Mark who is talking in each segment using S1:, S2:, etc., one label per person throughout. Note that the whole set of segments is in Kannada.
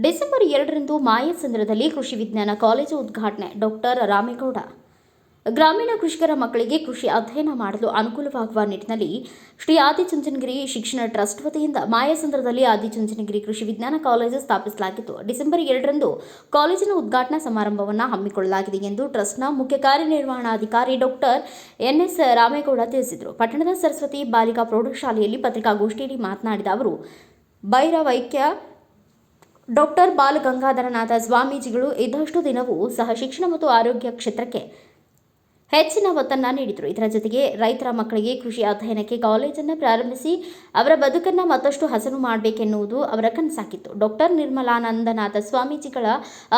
S1: ಡಿಸೆಂಬರ್ 2ರಂದು ಮಾಯಸಂದ್ರದಲ್ಲಿ ಕೃಷಿ ವಿಜ್ಞಾನ ಕಾಲೇಜು ಉದ್ಘಾಟನೆ. ಡಾಕ್ಟರ್ ರಾಮೇಗೌಡ. ಗ್ರಾಮೀಣ ಕೃಷಿಕರ ಮಕ್ಕಳಿಗೆ ಕೃಷಿ ಅಧ್ಯಯನ ಮಾಡಲು ಅನುಕೂಲವಾಗುವ ನಿಟ್ಟಿನಲ್ಲಿ ಶ್ರೀ ಆದಿಚುಂಚನಗಿರಿ ಶಿಕ್ಷಣ ಟ್ರಸ್ಟ್ ವತಿಯಿಂದ ಮಾಯಸಂದ್ರದಲ್ಲಿ ಆದಿಚುಂಚನಗಿರಿ ಕೃಷಿ ವಿಜ್ಞಾನ ಕಾಲೇಜು ಸ್ಥಾಪಿಸಲಾಗಿತ್ತು. ಡಿಸೆಂಬರ್ 2ರಂದು ಕಾಲೇಜಿನ ಉದ್ಘಾಟನಾ ಸಮಾರಂಭವನ್ನು ಹಮ್ಮಿಕೊಳ್ಳಲಾಗಿದೆ ಎಂದು ಟ್ರಸ್ಟ್ನ ಮುಖ್ಯ ಕಾರ್ಯನಿರ್ವಹಣಾಧಿಕಾರಿ ಡಾಕ್ಟರ್ ಎನ್ಎಸ್ ರಾಮೇಗೌಡ ತಿಳಿಸಿದರು. ಪಟ್ಟಣದ ಸರಸ್ವತಿ ಬಾಲಿಕಾ ಪ್ರೌಢಶಾಲೆಯಲ್ಲಿ ಪತ್ರಿಕಾಗೋಷ್ಠಿಯಲ್ಲಿ ಮಾತನಾಡಿದ ಅವರು, ಭೈರವೈಕ್ಯ ಡಾಕ್ಟರ್ ಬಾಲಗಂಗಾಧರನಾಥ ಸ್ವಾಮೀಜಿಗಳು ಇದ್ದಷ್ಟು ದಿನವೂ ಸಹ ಶಿಕ್ಷಣ ಮತ್ತು ಆರೋಗ್ಯ ಕ್ಷೇತ್ರಕ್ಕೆ ಹೆಚ್ಚಿನ ಒತ್ತನ್ನು ನೀಡಿದರು. ಇದರ ಜೊತೆಗೆ ರೈತರ ಮಕ್ಕಳಿಗೆ ಕೃಷಿ ಅಧ್ಯಯನಕ್ಕೆ ಕಾಲೇಜನ್ನು ಪ್ರಾರಂಭಿಸಿ ಅವರ ಬದುಕನ್ನು ಮತ್ತಷ್ಟು ಹಸನು ಮಾಡಬೇಕೆನ್ನುವುದು ಅವರ ಕನಸಾಗಿತ್ತು. ಡಾಕ್ಟರ್ ನಿರ್ಮಲಾನಂದನಾಥ ಸ್ವಾಮೀಜಿಗಳ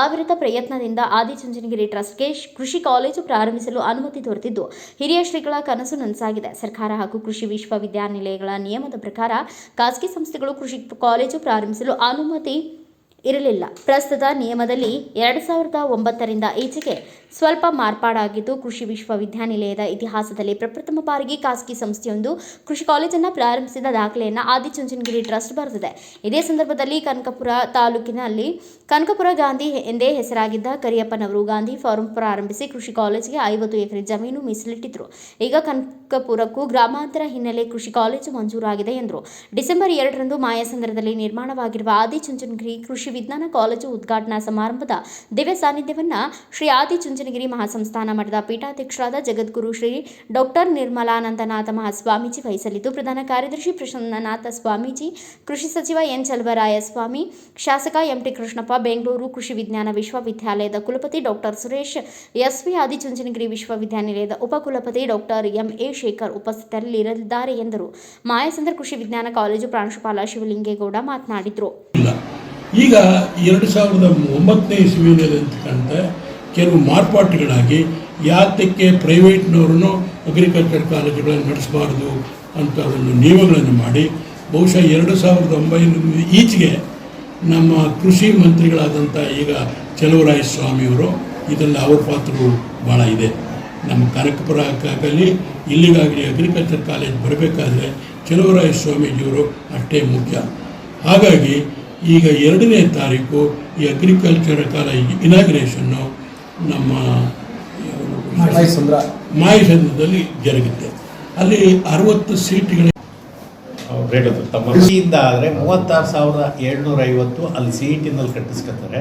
S1: ಅವಿರತ ಪ್ರಯತ್ನದಿಂದ ಆದಿಚುಂಚನಗಿರಿ ಟ್ರಸ್ಟ್ಗೆ ಕೃಷಿ ಕಾಲೇಜು ಪ್ರಾರಂಭಿಸಲು ಅನುಮತಿ ದೊರೆತಿದ್ದು, ಹಿರಿಯ ಶ್ರೀಗಳ ಕನಸು ನನಸಾಗಿದೆ. ಸರ್ಕಾರ ಹಾಗೂ ಕೃಷಿ ವಿಶ್ವವಿದ್ಯಾನಿಲಯಗಳ ನಿಯಮದ ಪ್ರಕಾರ ಖಾಸಗಿ ಸಂಸ್ಥೆಗಳು ಕೃಷಿ ಕಾಲೇಜು ಪ್ರಾರಂಭಿಸಲು ಅನುಮತಿ ಇರಲಿಲ್ಲ. ಪ್ರಸ್ತುತ ನಿಯಮದಲ್ಲಿ 2009ರಿಂದ ಈಚೆಗೆ ಸ್ವಲ್ಪ ಮಾರ್ಪಾಡಾಗಿದ್ದು, ಕೃಷಿ ವಿಶ್ವವಿದ್ಯಾನಿಲಯದ ಇತಿಹಾಸದಲ್ಲಿ ಪ್ರಪ್ರಥಮ ಬಾರಿಗೆ ಖಾಸಗಿ ಸಂಸ್ಥೆಯೊಂದು ಕೃಷಿ ಕಾಲೇಜನ್ನು ಪ್ರಾರಂಭಿಸಿದ ದಾಖಲೆಯನ್ನು ಆದಿಚುಂಚನಗಿರಿ ಟ್ರಸ್ಟ್ ಬರೆದಿದೆ. ಇದೇ ಸಂದರ್ಭದಲ್ಲಿ ಕನಕಪುರ ತಾಲೂಕಿನಲ್ಲಿ ಕನಕಪುರ ಗಾಂಧಿ ಎಂದೇ ಹೆಸರಾಗಿದ್ದ ಕರಿಯಪ್ಪನವರು ಗಾಂಧಿ ಫಾರಂ ಪ್ರಾರಂಭಿಸಿ ಕೃಷಿ ಕಾಲೇಜಿಗೆ 50 ಎಕರೆ ಜಮೀನು ಮೀಸಲಿಟ್ಟಿದ್ದರು. ಈಗ ಕನಕಪುರಕ್ಕೂ ಗ್ರಾಮಾಂತರ ಹಿನ್ನೆಲೆ ಕೃಷಿ ಕಾಲೇಜು ಮಂಜೂರಾಗಿದೆ ಎಂದರು. ಡಿಸೆಂಬರ್ 2ರಂದು ಮಾಯಸಂದ್ರದಲ್ಲಿ ನಿರ್ಮಾಣವಾಗಿರುವ ಆದಿಚುಂಚನಗಿರಿ ಕೃಷಿ ವಿಜ್ಞಾನ ಕಾಲೇಜು ಉದ್ಘಾಟನಾ ಸಮಾರಂಭದ ದಿವ್ಯ ಸಾನ್ನಿಧ್ಯವನ್ನು ಶ್ರೀ ಆದಿಚುಂಚನಗಿರಿ ಮಹಾಸಂಸ್ಥಾನ ಮಠದ ಪೀಠಾಧ್ಯಕ್ಷರಾದ ಜಗದ್ಗುರು ಶ್ರೀ ಡಾಕ್ಟರ್ ನಿರ್ಮಲಾನಂದನಾಥ ಮಹಾಸ್ವಾಮೀಜಿ ವಹಿಸಲಿದ್ದು, ಪ್ರಧಾನ ಕಾರ್ಯದರ್ಶಿ ಪ್ರಸನ್ನನಾಥ ಸ್ವಾಮೀಜಿ, ಕೃಷಿ ಸಚಿವ ಎನ್ ಚಲುವರಾಯ ಸ್ವಾಮಿ, ಶಾಸಕ ಎಂಟಿ ಕೃಷ್ಣಪ್ಪ, ಬೆಂಗಳೂರು ಕೃಷಿ ವಿಜ್ಞಾನ ವಿಶ್ವವಿದ್ಯಾಲಯದ ಕುಲಪತಿ ಡಾಕ್ಟರ್ ಸುರೇಶ್ ಎಸ್ವಿ, ಆದಿಚುಂಚನಗಿರಿ ವಿಶ್ವವಿದ್ಯಾನಿಲಯದ ಉಪಕುಲಪತಿ ಡಾಕ್ಟರ್ ಎಂಎ ಶೇಖರ್ ಉಪಸ್ಥಿತರಿರಲಿದ್ದಾರೆ ಎಂದರು. ಮಾಯಸಂದ್ರ ಕೃಷಿ ವಿಜ್ಞಾನ ಕಾಲೇಜು ಪ್ರಾಂಶುಪಾಲ ಶಿವಲಿಂಗೇಗೌಡ ಮಾತನಾಡಿದರು.
S2: ಈಗ 2009ನೇ ಇಸ್ವಿಯಲ್ಲಿ ಅಂತಕ್ಕಂಥ ಕೆಲವು ಮಾರ್ಪಾಟುಗಳಾಗಿ ಯಾತಕ್ಕೆ ಪ್ರೈವೇಟ್ನವ್ರೂ ಅಗ್ರಿಕಲ್ಚರ್ ಕಾಲೇಜುಗಳನ್ನು ನಡೆಸಬಾರ್ದು ಅಂತ ಒಂದು ನಿಯಮಗಳನ್ನು ಮಾಡಿ ಬಹುಶಃ 2009 ಈಚೆಗೆ ನಮ್ಮ ಕೃಷಿ ಮಂತ್ರಿಗಳಾದಂಥ ಈಗ ಚಲುವರಾಯ ಸ್ವಾಮಿಯವರು ಇದರಲ್ಲಿ ಅವ್ರ ಪಾತ್ರವು ಭಾಳ ಇದೆ. ನಮ್ಮ ಕನಕಪುರಕ್ಕಾಗಲಿ ಇಲ್ಲಿಗಾಗಲಿ ಅಗ್ರಿಕಲ್ಚರ್ ಕಾಲೇಜ್ ಬರಬೇಕಾದ್ರೆ ಚಲುವರಾಯ ಸ್ವಾಮೀಜಿಯವರು ಅಷ್ಟೇ ಮುಖ್ಯ. ಹಾಗಾಗಿ ಈಗ 2ನೇ ತಾರೀಕು ಈ ಅಗ್ರಿಕಲ್ಚರ್ ಕಾಲೇಜ್ ಇನಾಗ್ರೇಷನ್ನು ನಮ್ಮ ಮಾಯಸಂದ್ರದಲ್ಲಿ ಜರುಗುತ್ತೆ. ಅಲ್ಲಿ 60 ಸೀಟ್ಗಳ
S3: ತಮ್ಮ ಖುಷಿಯಿಂದ ಆದರೆ 36,750 ಅಲ್ಲಿ CET-ನಲ್ಲಿ ಕಟ್ಟಿಸ್ಕೊತಾರೆ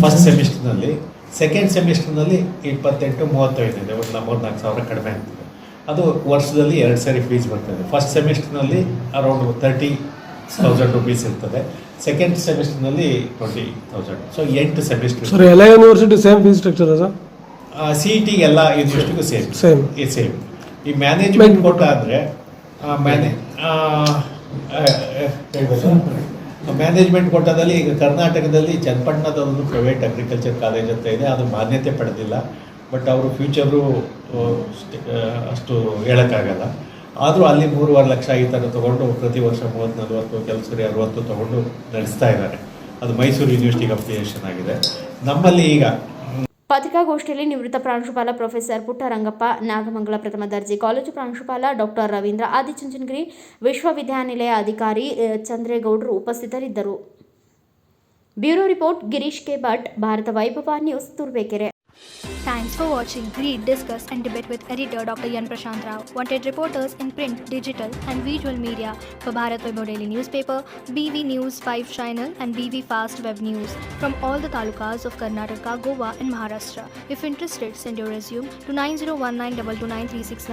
S3: ಫಸ್ಟ್ ಸೆಮಿಸ್ಟರ್ನಲ್ಲಿ. ಸೆಕೆಂಡ್ ಸೆಮಿಸ್ಟರ್ನಲ್ಲಿ 28-35 ಇದೆ, ಒಂದು 3-4 ಸಾವಿರ ಕಡಿಮೆ ಆಗ್ತದೆ. ಅದು ವರ್ಷದಲ್ಲಿ 2 ಸಾರಿ ಫೀಸ್ ಬರ್ತದೆ. ಫಸ್ಟ್ ಸೆಮಿಸ್ಟರ್ನಲ್ಲಿ ಅರೌಂಡ್ 30,000 ರುಪೀಸ್ ಇರ್ತದೆ. ಸೆಕೆಂಡ್ ಸೆಮಿಸ್ಟರ್ನಲ್ಲಿ 20,000. So 8 semester.
S4: ಸರ್ ಎಲ್ಲ university same fees structure sir?
S3: CET-ಗೆ ಎಲ್ಲ ಯೂನಿವರ್ಸಿಟಿಗೂ ಸೇಮ್. ಈ ಮ್ಯಾನೇಜ್ಮೆಂಟ್ ಕೊಟ್ಟಾದರೆ ಮ್ಯಾನೇಜ್ಮೆಂಟ್ ಕೊಟ್ಟದಲ್ಲಿ ಈಗ ಕರ್ನಾಟಕದಲ್ಲಿ ಚನ್ನಪಟ್ಟಣದಲ್ಲೂ ಪ್ರೈವೇಟ್ ಅಗ್ರಿಕಲ್ಚರ್ ಕಾಲೇಜ್ ಅಂತ ಇದೆ, ಅದು ಮಾನ್ಯತೆ ಪಡೆದಿಲ್ಲ. ಬಟ್ ಅವರು ಫ್ಯೂಚರು ಅಷ್ಟು ಹೇಳೋಕ್ಕಾಗಲ್ಲ. ಆದರೂ ಅಲ್ಲಿ 3.5 ಲಕ್ಷ ಈ ಥರ ತೊಗೊಂಡು ಪ್ರತಿ ವರ್ಷ 30-40 ಕೆಲಸ 60 ತೊಗೊಂಡು ನಡೆಸ್ತಾ ಇದ್ದಾರೆ. ಅದು ಮೈಸೂರು ಯೂನಿವರ್ಸಿಟಿಗೆ ಅಪ್ಲಿಕೇಶನ್ ಆಗಿದೆ. ನಮ್ಮಲ್ಲಿ ಈಗ
S1: ಪತ್ರಿಕಾಗೋಷ್ಠಿಯಲ್ಲಿ ನಿವೃತ್ತ ಪ್ರಾಂಶುಪಾಲ ಪ್ರೊಫೆಸರ್ ಪುಟ್ಟರಂಗಪ್ಪ, ನಾಗಮಂಗಲ ಪ್ರಥಮ ದರ್ಜೆ ಕಾಲೇಜು ಪ್ರಾಂಶುಪಾಲ ಡಾಕ್ಟರ್ ರವೀಂದ್ರ, ಆದಿಚುಂಚನಗಿರಿ ವಿಶ್ವವಿದ್ಯಾನಿಲಯ ಅಧಿಕಾರಿ ಚಂದ್ರೇಗೌಡರು ಉಪಸ್ಥಿತರಿದ್ದರು. Bureau report Girish K Bhat, Bharat Vaibhav news, Turuvekere.
S5: Thanks for watching. Read, discuss and debate with editor Dr. Yan Prashant Rao. Wanted reporters in print, digital and visual media for Bharat Vaibhav Daily Newspaper, BV News 5 Channel and BV Fast Web News from all the talukas of Karnataka, Goa and Maharashtra. If interested, send your resume to 9019229369.